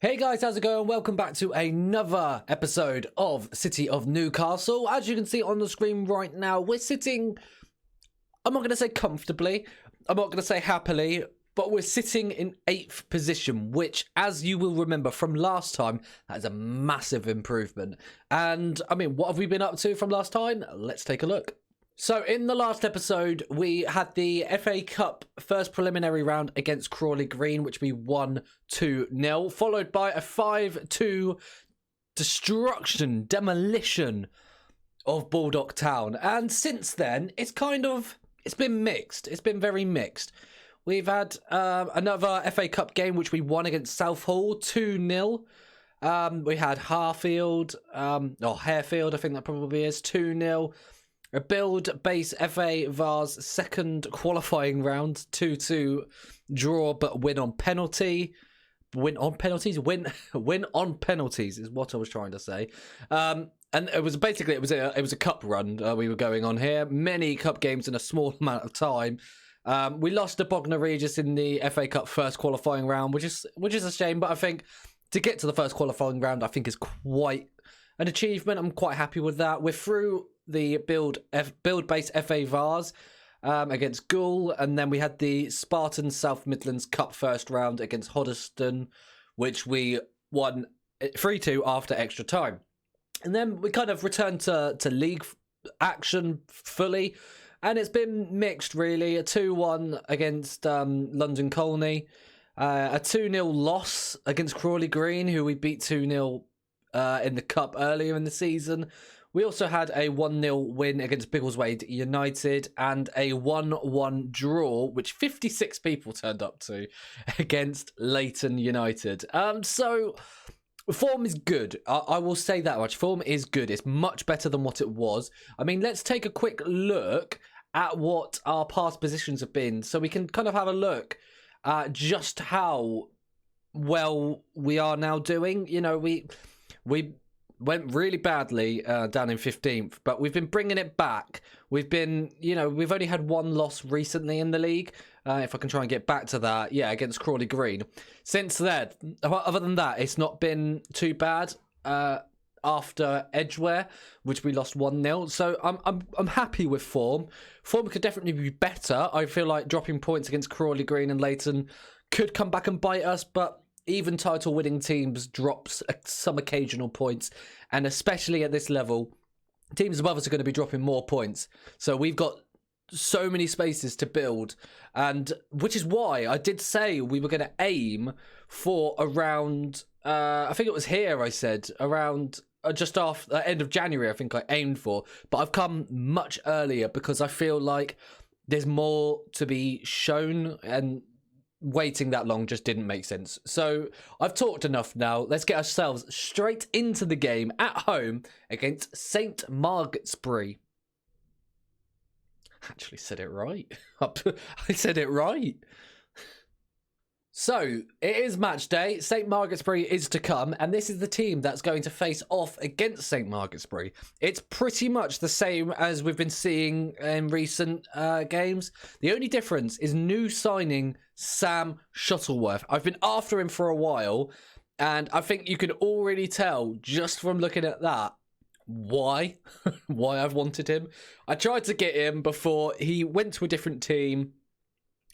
Hey guys, how's it going? Welcome back to another episode of City of Newcastle. As you can see on the screen right now, we're sitting, I'm not going to say comfortably, I'm not going to say happily, but we're sitting in 8th position, which, as you will remember from last time, that is a massive improvement. And, I mean, what have we been up to from last time? Let's take a look. So, in the last episode, we had the FA Cup first preliminary round against Crawley Green, which we won 2-0, followed by a 5-2 demolition of Baldock Town. And since then, it's been mixed. It's been very mixed. We've had another FA Cup game, which we won against Southall, 2-0. We had Harefield, I think that probably is, 2-0. A Build Base FA Vars second qualifying round, 2-2 draw, but win on penalty. Win on penalties is what I was trying to say. And it was a cup run we were going on here. Many cup games in a small amount of time. We lost to Bognor Regis in the FA Cup first qualifying round, which is a shame. But I think to get to the first qualifying round, I think is quite an achievement. I'm quite happy with that. We're through the build base FA Vars against Goole, and then we had the Spartan South Midlands Cup first round against Hoddesdon, which we won 3-2 after extra time. And then we kind of returned to league action fully, and it's been mixed really. A 2-1 against London Colney, a 2-0 loss against Crawley Green, who we beat 2-0 in the cup earlier in the season. We also had a 1-0 win against Biggleswade United and a 1-1 draw, which 56 people turned up to, against Leighton United. So form is good. I will say that much. Form is good. It's much better than what it was. I mean, let's take a quick look at what our past positions have been, so we can kind of have a look at just how well we are now doing. You know, we went really badly down in 15th, but we've been bringing it back. We've only had one loss recently in the league. If I can try and get back to that, against Crawley Green. Since then, other than that, it's not been too bad. After Edgware, which we lost 1-0, so I'm happy with form. Form could definitely be better. I feel like dropping points against Crawley Green and Leighton could come back and bite us, but even title-winning teams drops some occasional points, and especially at this level, teams above us are going to be dropping more points. So we've got so many spaces to build, and which is why I did say we were going to aim for around, I think it was here I said, around just after end of January, I think I aimed for, but I've come much earlier because I feel like there's more to be shown, and waiting that long just didn't make sense. So I've talked enough now. Let's get ourselves straight into the game at home against St. Margaret's-Bury. Actually said it right. I said it right. So it is match day. St. Margaret's-Bury is to come, and this is the team that's going to face off against St. Margaret's-Bury. It's pretty much the same as we've been seeing in recent games. The only difference is new signing Sam Shuttleworth. I've been after him for a while, and I think you can already tell just from looking at that why I've wanted him. I tried to get him before he went to a different team.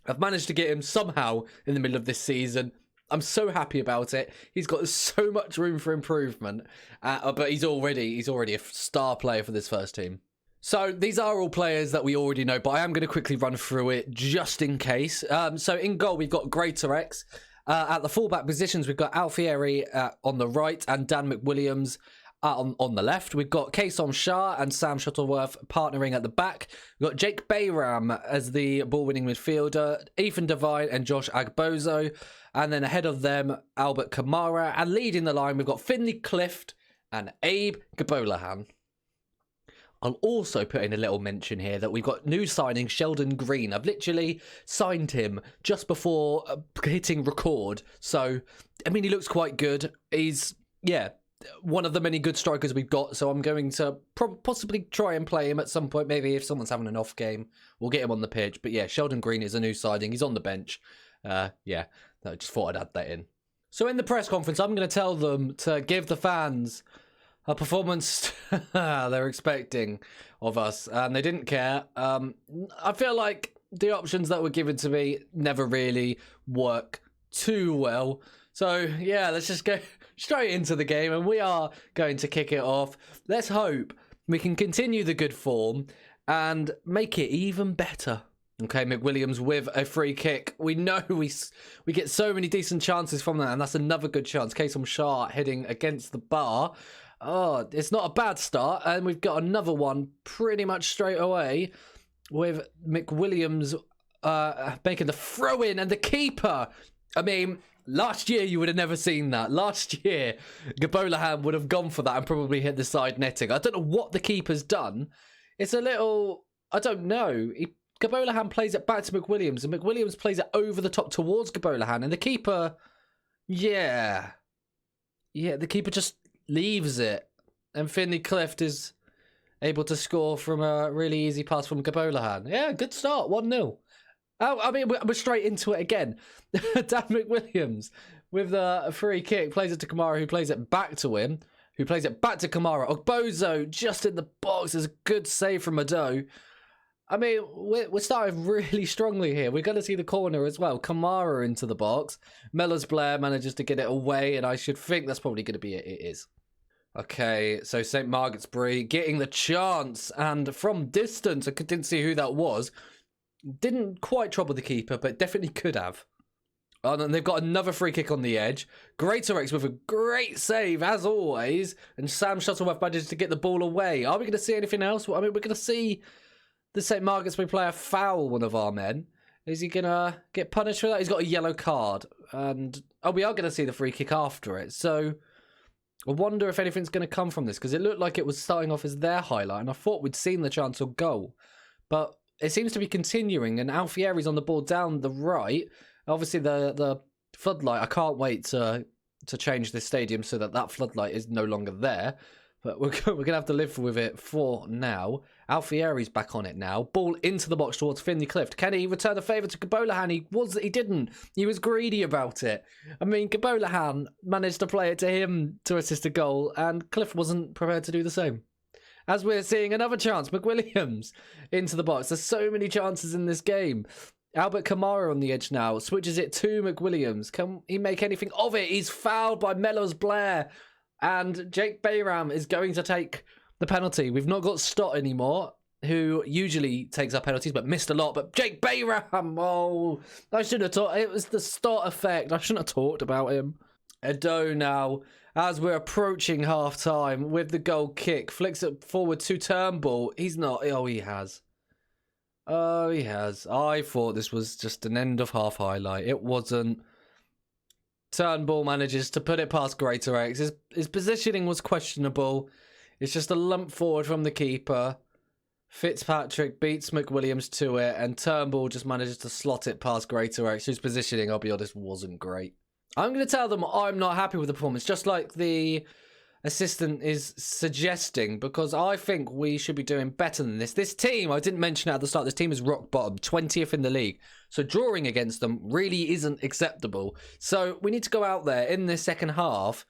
I've managed to get him somehow in the middle of this season. I'm so happy about it. He's got so much room for improvement, but he's already a star player for this first team. So these are all players that we already know, but I am going to quickly run through it just in case. So in goal, we've got Greater X. At the fullback positions, we've got Alfieri on the right and Dan McWilliams on the left. We've got Kason Shah and Sam Shuttleworth partnering at the back. We've got Jake Bayram as the ball-winning midfielder, Ethan Devine and Josh Agbozo. And then ahead of them, Albert Kamara. And leading the line, we've got Finley Clift and Abe Gabolahan. I'll also put in a little mention here that we've got new signing Sheldon Green. I've literally signed him just before hitting record. So, I mean, he looks quite good. He's, one of the many good strikers we've got, so I'm going to possibly try and play him at some point. Maybe if someone's having an off game, we'll get him on the pitch. But yeah, Sheldon Green is a new signing. He's on the bench. I just thought I'd add that in. So in the press conference, I'm going to tell them to give the fans a performance they're expecting of us, and they didn't care. I feel like the options that were given to me never really work too well. So yeah, let's just go straight into the game, and we are going to kick it off. Let's hope we can continue the good form and make it even better. Okay, McWilliams with a free kick. We know we get so many decent chances from that, and that's another good chance. Kaysam Shah heading against the bar. Oh, it's not a bad start, and we've got another one pretty much straight away with McWilliams making the throw-in, and the keeper. I mean, last year you would have never seen that. Last year, Gabolahan would have gone for that and probably hit the side netting. I don't know what the keeper's done. It's a little... I don't know. Gabolahan plays it back to McWilliams, and McWilliams plays it over the top towards Gabolahan, and the keeper, yeah, the keeper just leaves it, and Finley Clift is able to score from a really easy pass from Gabolahan. Yeah, good start, 1-0. Oh, I mean, we're straight into it again. Dan McWilliams with the free kick, plays it to Kamara, who plays it back to him, who plays it back to Kamara. Ogbozo just in the box. There's a good save from Ado. I mean, we're starting really strongly here. We're going to see the corner as well. Kamara into the box. Mellors Blair manages to get it away, and I should think that's probably going to be it. It is. Okay, so St. Margaret's-Bury getting the chance, and from distance, I didn't see who that was. Didn't quite trouble the keeper, but definitely could have. And then they've got another free kick on the edge. Greatorex with a great save, as always, and Sam Shuttleworth manages to get the ball away. Are we going to see anything else? I mean, we're going to see the St. Margaret's-Bury player foul one of our men. Is he going to get punished for that? He's got a yellow card. And we are going to see the free kick after it. So I wonder if anything's going to come from this, because it looked like it was starting off as their highlight, and I thought we'd seen the chance of goal. But it seems to be continuing, and Alfieri's on the ball down the right. Obviously, the floodlight, I can't wait to change this stadium so that floodlight is no longer there. But we're going to have to live with it for now. Alfieri's back on it now. Ball into the box towards Finley Clift. Can he return the favour to Gabolahan? He didn't. He was greedy about it. I mean, Gabolahan managed to play it to him to assist a goal, and Clift wasn't prepared to do the same. As we're seeing another chance, McWilliams into the box. There's so many chances in this game. Albert Kamara on the edge now. Switches it to McWilliams. Can he make anything of it? He's fouled by Mellors Blair. And Jake Bayram is going to take the penalty. We've not got Stott anymore, who usually takes our penalties, but missed a lot. But Jake Bayram, oh, I shouldn't have talked. It was the Stott effect. I shouldn't have talked about him. Ado now, as we're approaching half-time with the goal kick, flicks it forward to Turnbull. He's not. Oh, he has. Oh, he has. I thought this was just an end of half highlight. It wasn't. Turnbull manages to put it past Greatorex. His positioning was questionable. It's just a lump forward from the keeper. Fitzpatrick beats McWilliams to it, and Turnbull just manages to slot it past Greatorex, whose positioning, I'll be honest, wasn't great. I'm going to tell them I'm not happy with the performance, just like the assistant is suggesting, because I think we should be doing better than this. This team, I didn't mention it at the start, this team is rock bottom, 20th in the league. So drawing against them really isn't acceptable. So we need to go out there in this second half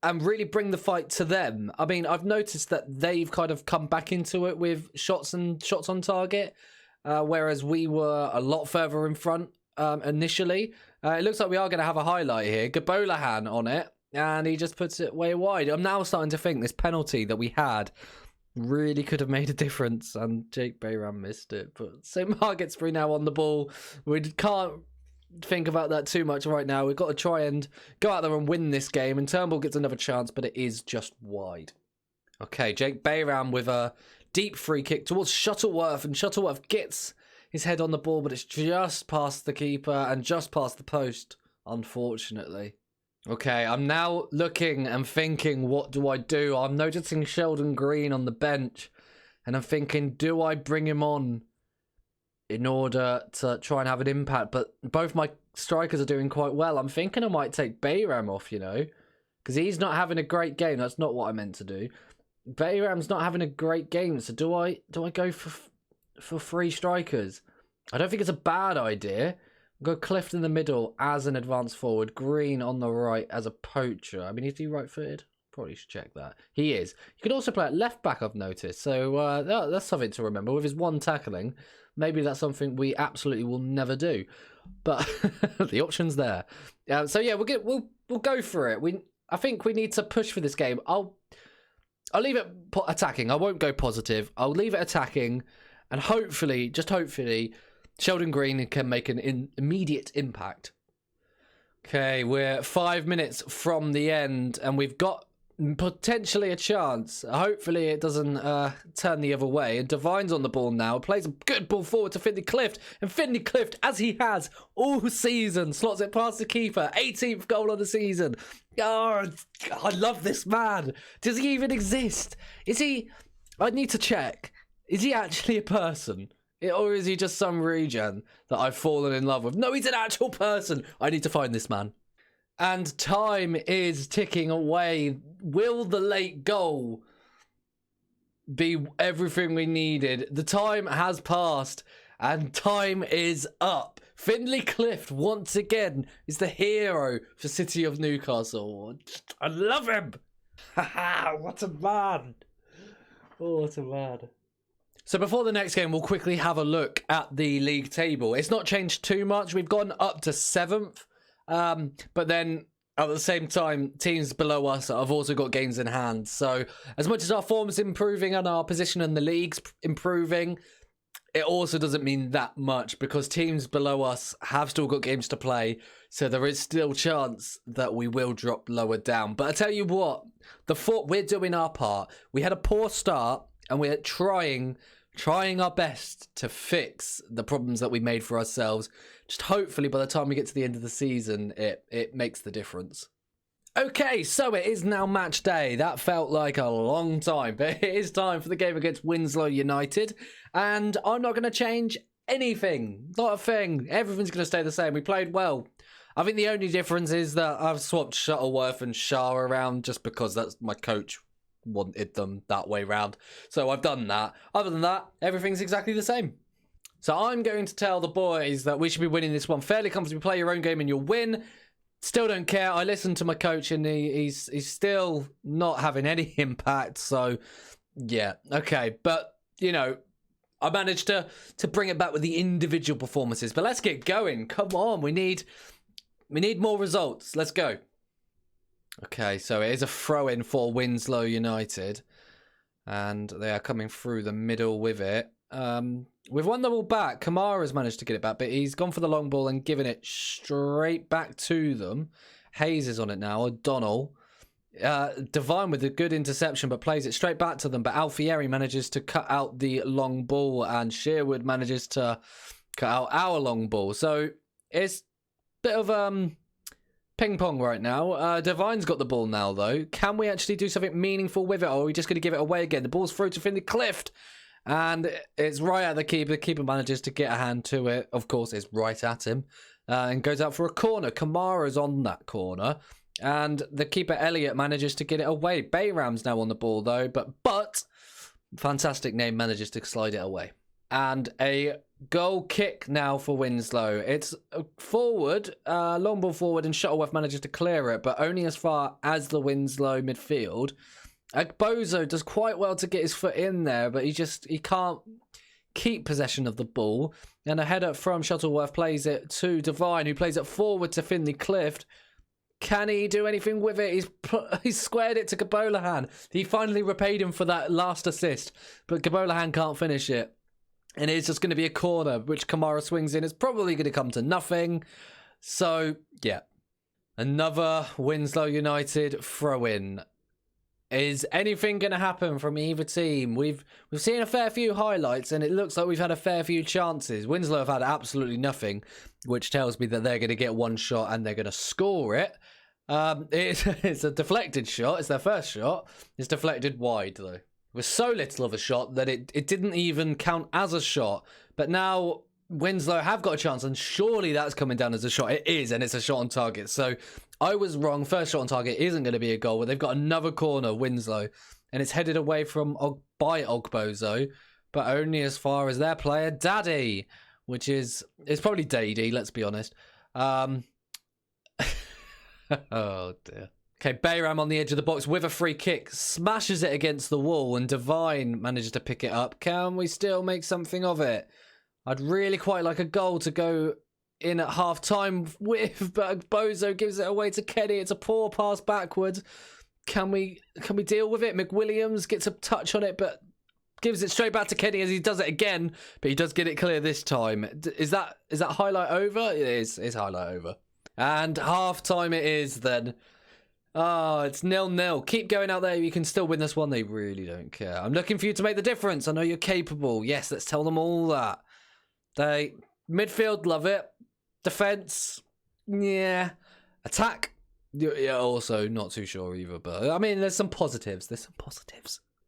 and really bring the fight to them. I mean, I've noticed that they've kind of come back into it with shots on target, whereas we were a lot further in front initially. It looks like we are going to have a highlight here. Gabolahan on it. And he just puts it way wide. I'm now starting to think this penalty that we had really could have made a difference. And Jake Bayram missed it. But St. Margaret's-Bury now on the ball. We can't think about that too much right now. We've got to try and go out there and win this game. And Turnbull gets another chance, but it is just wide. Okay, Jake Bayram with a deep free kick towards Shuttleworth. And Shuttleworth gets his head on the ball, but it's just past the keeper and just past the post, unfortunately. Okay, I'm now looking and thinking, what do I do? I'm noticing Sheldon Green on the bench, and I'm thinking, do I bring him on in order to try and have an impact? But both my strikers are doing quite well. I'm thinking I might take Bayram off, you know, because he's not having a great game. That's not what I meant to do. Bayram's not having a great game, so do I go for 3 strikers? I don't think it's a bad idea. We've got Clift in the middle as an advanced forward. Green on the right as a poacher. I mean, is he right-footed? Probably should check that. He is. You could also play at left back, I've noticed. So that's something to remember. With his one tackling, maybe that's something we absolutely will never do. But the option's there. So yeah, we'll go for it. I think we need to push for this game. I'll leave it attacking. I won't go positive. I'll leave it attacking, and hopefully, just hopefully, Sheldon Green can make an immediate impact. Okay, we're 5 minutes from the end, and we've got potentially a chance. Hopefully it doesn't turn the other way. And Devine's on the ball now. Plays a good ball forward to Finley Clift. And Finley Clift, as he has all season, slots it past the keeper. 18th goal of the season. Oh, I love this man. Does he even exist? Is he... I need to check. Is he actually a person? Or is he just some regen that I've fallen in love with? No, he's an actual person. I need to find this man. And time is ticking away. Will the late goal be everything we needed? The time has passed and time is up. Finley Clift, once again, is the hero for City of Newcastle. I love him. What a man. Oh, what a man. So before the next game, we'll quickly have a look at the league table. It's not changed too much. We've gone up to 7th. But then at the same time, teams below us have also got games in hand. So as much as our form's improving and our position in the league's improving, it also doesn't mean that much because teams below us have still got games to play. So there is still chance that we will drop lower down. But I tell you what, we're doing our part. We had a poor start and we're trying our best to fix the problems that we made for ourselves. Just hopefully by the time we get to the end of the season, it makes the difference. Okay, so it is now match day. That felt like a long time, but it is time for the game against Winslow United. And I'm not going to change anything. Not a thing. Everything's going to stay the same. We played well. I think the only difference is that I've swapped Shuttleworth and Shah around just because that's my coach wanted them that way round. So I've done that. Other than that, everything's exactly the same. So I'm going to tell the boys that we should be winning this one fairly comfortably. Play your own game and you'll win. Still don't care. I listened to my coach and he's still not having any impact. So yeah, okay. But you know, I managed to bring it back with the individual performances. But let's get going. Come on, we need more results. Let's go. Okay, so it is a throw-in for Winslow United. And they are coming through the middle with it. We've won the ball back. Kamara's managed to get it back, but he's gone for the long ball and given it straight back to them. Hayes is on it now. O'Donnell. Devine with a good interception, but plays it straight back to them. But Alfieri manages to cut out the long ball, and Sherwood manages to cut out our long ball. So it's a bit of ping pong right now. Devine's got the ball now, though. Can we actually do something meaningful with it, or are we just going to give it away again? The ball's through to Finley Clift. And it's right at the keeper. The keeper manages to get a hand to it. Of course, it's right at him. And goes out for a corner. Kamara's on that corner. And the keeper, Elliott, manages to get it away. Bayram's now on the ball, though. But fantastic name, manages to slide it away. And a goal kick now for Winslow. It's forward, long ball forward, and Shuttleworth manages to clear it. But only as far as the Winslow midfield. Agbozo does quite well to get his foot in there, but he can't keep possession of the ball. And a header from Shuttleworth plays it to Devine, who plays it forward to Finley Clift. Can he do anything with it? He's squared it to Gabolahan. He finally repaid him for that last assist, but Gabolahan can't finish it. And it's just going to be a corner, which Kamara swings in. It's probably going to come to nothing. So, yeah. Another Winslow United throw-in. Is anything going to happen from either team? We've seen a fair few highlights, and it looks like we've had a fair few chances. Winslow have had absolutely nothing, which tells me that they're going to get one shot and they're going to score it. It's a deflected shot. It's their first shot. It's deflected wide, though. It was so little of a shot that it didn't even count as a shot. But now Winslow have got a chance, and surely that's coming down as a shot. It is, and it's a shot on target. So I was wrong. First shot on target isn't going to be a goal, but they've got another corner, Winslow, and it's headed away by Ogbozo, but only as far as their player, Daddy. which is it's probably Dady, let's be honest. Oh dear. Okay, Bayram on the edge of the box with a free kick, smashes it against the wall, and Divine manages to pick it up. Can we still make something of it? I'd really quite like a goal to go in at half-time with, but Bozo gives it away to Kenny. It's a poor pass backwards. Can we deal with it? McWilliams gets a touch on it, but gives it straight back to Kenny as he does it again, but he does get it clear this time. Is that highlight over? It is. It's highlight over. And half-time it is then. Oh, it's 0-0. Keep going out there. You can still win this one. They really don't care. I'm looking for you to make the difference. I know you're capable. Yes, let's tell them all that. They midfield love it. Defense, yeah. Attack, yeah. Also not too sure either. But I mean, there's some positives.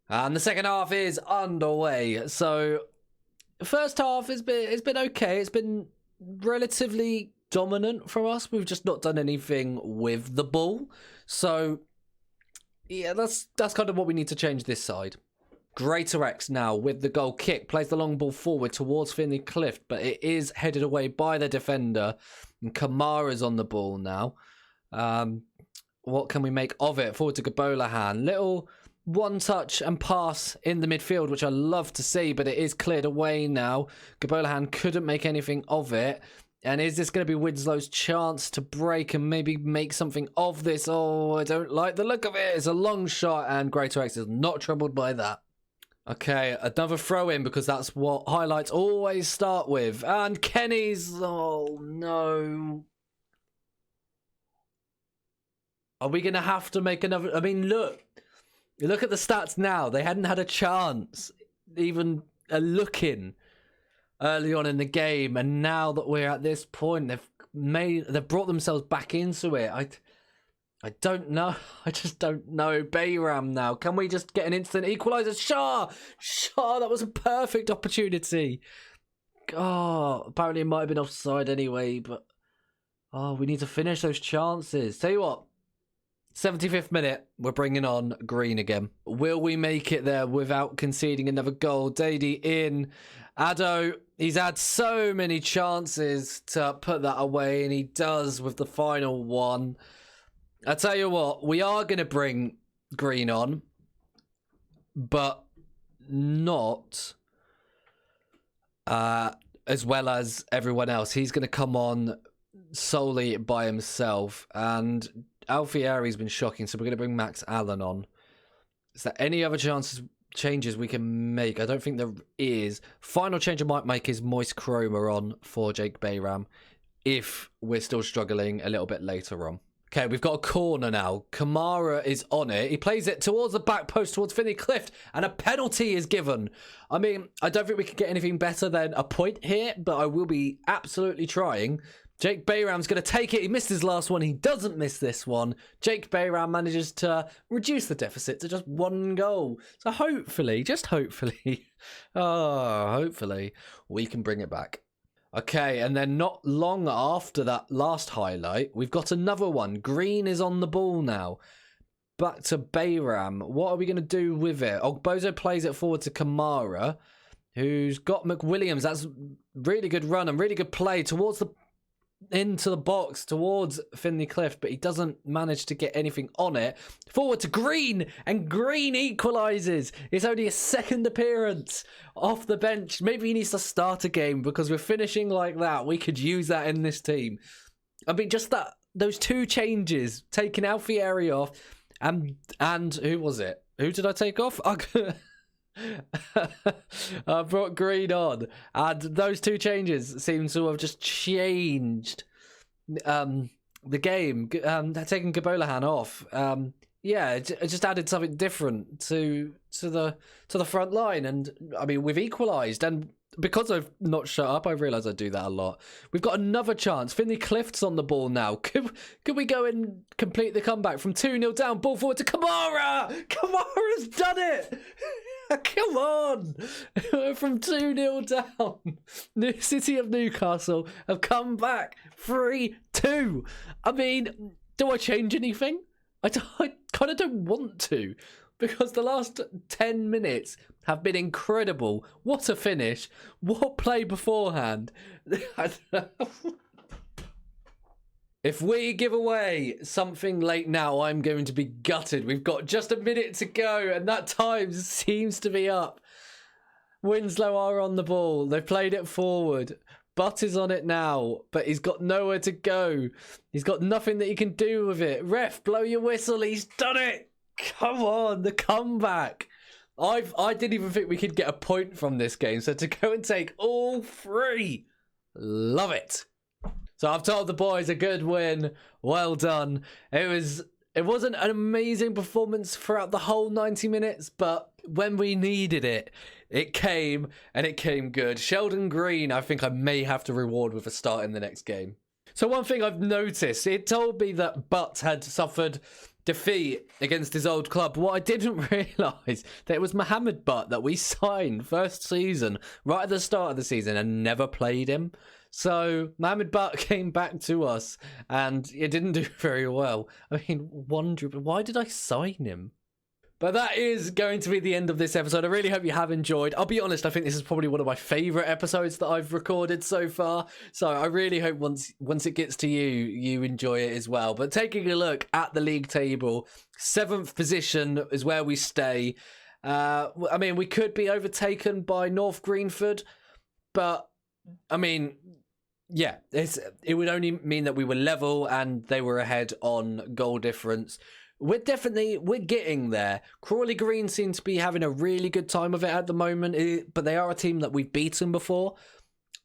And the second half is underway. So, first half it's been okay. It's been relatively dominant from us. We've just not done anything with the ball. So, yeah, that's kind of what we need to change this side. Greater X now with the goal kick, plays the long ball forward towards Finley Clift, but it is headed away by the defender. And Kamara's on the ball now. What can we make of it? Forward to Gabolahan. Little one touch and pass in the midfield, which I love to see, but it is cleared away now. Gabolahan couldn't make anything of it. And is this going to be Winslow's chance to break and maybe make something of this? Oh, I don't like the look of it. It's a long shot, and Greater X is not troubled by that. Okay, another throw in, because that's what highlights always start with. And Kenny's... Oh, no. Are we going to have to make another... I mean, look. You look at the stats now. They hadn't had a chance, even a look-in early on in the game, and now that we're at this point, they've brought themselves back into it. I don't know. I just don't know. Bayram now. Can we just get an instant equaliser? Shah, that was a perfect opportunity. Oh, apparently it might have been offside anyway, but we need to finish those chances. Tell you what, 75th minute, we're bringing on Green again. Will we make it there without conceding another goal? Dady in. Addo, he's had so many chances to put that away, and he does with the final one. I tell you what, we are going to bring Green on, but not as well as everyone else. He's going to come on solely by himself, and Alfieri's been shocking, so we're going to bring Max Allen on. Is there any other changes we can make? I don't think there is. Final change I might make is Moist Chroma on for Jake Bayram, if we're still struggling a little bit later on. Okay, we've got a corner now. Kamara is on it. He plays it towards the back post, towards Finley Clift, and a penalty is given. I mean, I don't think we can get anything better than a point here, but I will be absolutely trying. Jake Bayram's going to take it. He missed his last one. He doesn't miss this one. Jake Bayram manages to reduce the deficit to just one goal. So hopefully, just hopefully, hopefully, we can bring it back. Okay, and then not long after that last highlight, we've got another one. Green is on the ball now. Back to Bayram. What are we going to do with it? Bozo plays it forward to Kamara, who's got McWilliams. That's really good run and really good play towards into the box towards Finley Clift, but he doesn't manage to get anything on it. Forward to Green, and Green equalises. It's only his second appearance off the bench. Maybe he needs to start a game, because we're finishing like that. We could use that in this team. I mean, just those two changes, taking Alfieri off, and who was it? Who did I take off? I brought Green on, and those two changes seem to have just changed the game. Taking Gabolahan off, it just added something different to the front line, and I mean, we've equalised, and because I've not shut up, I realise I do that a lot. We've got another chance. Finley Clift's on the ball now. Could we go and complete the comeback from 2-0 down? Ball forward to Kamara. Kamara's done it. Come on! From 2-0 down, New City of Newcastle have come back 3-2. I mean, do I change anything? I kind of don't want to, because the last 10 minutes have been incredible. What a finish. What play beforehand. If we give away something late now, I'm going to be gutted. We've got just a minute to go, and that time seems to be up. Winslow are on the ball. They've played it forward. Butt is on it now, but he's got nowhere to go. He's got nothing that he can do with it. Ref, blow your whistle. He's done it. Come on, the comeback. I didn't even think we could get a point from this game, so to go and take all three, love it. So I've told the boys a good win. Well done. It wasn't an amazing performance throughout the whole 90 minutes, but when we needed it, it came, and it came good. Sheldon Green, I think I may have to reward with a start in the next game. So one thing I've noticed, it told me that Butt had suffered defeat against his old club. What I didn't realise, that it was Mohammed Butt that we signed first season, right at the start of the season, and never played him. So Mohammed Butt came back to us, and it didn't do very well. I mean, why did I sign him? But that is going to be the end of this episode. I really hope you have enjoyed. I'll be honest, I think this is probably one of my favourite episodes that I've recorded so far. So I really hope once it gets to you, you enjoy it as well. But taking a look at the league table, 7th position is where we stay. I mean, we could be overtaken by North Greenford, but I mean, yeah, it would only mean that we were level and they were ahead on goal difference. We're getting there. Crawley Green seems to be having a really good time of it at the moment, but they are a team that we've beaten before.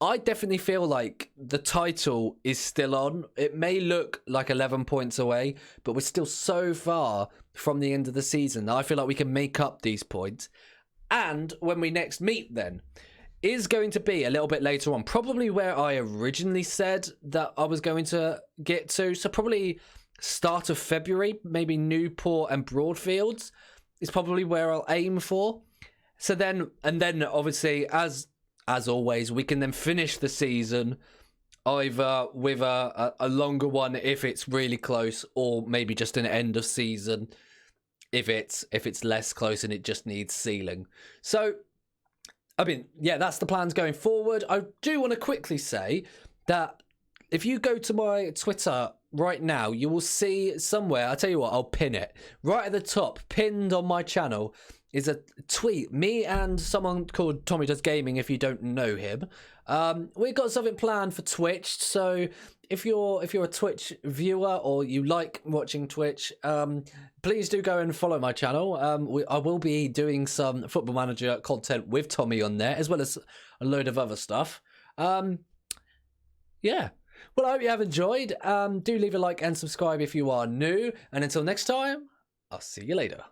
I definitely feel like the title is still on. It may look like 11 points away, but we're still so far from the end of the season. I feel like we can make up these points. And when we next meet then, is going to be a little bit later on. Probably where I originally said that I was going to get to. So probably start of February, maybe Newport and Broadfields is probably where I'll aim for. So then, and then obviously, as always, we can then finish the season either with a longer one if it's really close, or maybe just an end of season if it's less close and it just needs sealing. So, I mean, yeah, that's the plans going forward. I do want to quickly say that if you go to my Twitter right now, you will see somewhere, I'll tell you what, I'll pin it. Right at the top, pinned on my channel, is a tweet. Me and someone called Tommy Does Gaming, if you don't know him. We've got something planned for Twitch, so if you're a Twitch viewer or you like watching Twitch, please do go and follow my channel. I will be doing some Football Manager content with Tommy on there, as well as a load of other stuff. Yeah. Well, I hope you have enjoyed. Do leave a like and subscribe if you are new. And until next time, I'll see you later.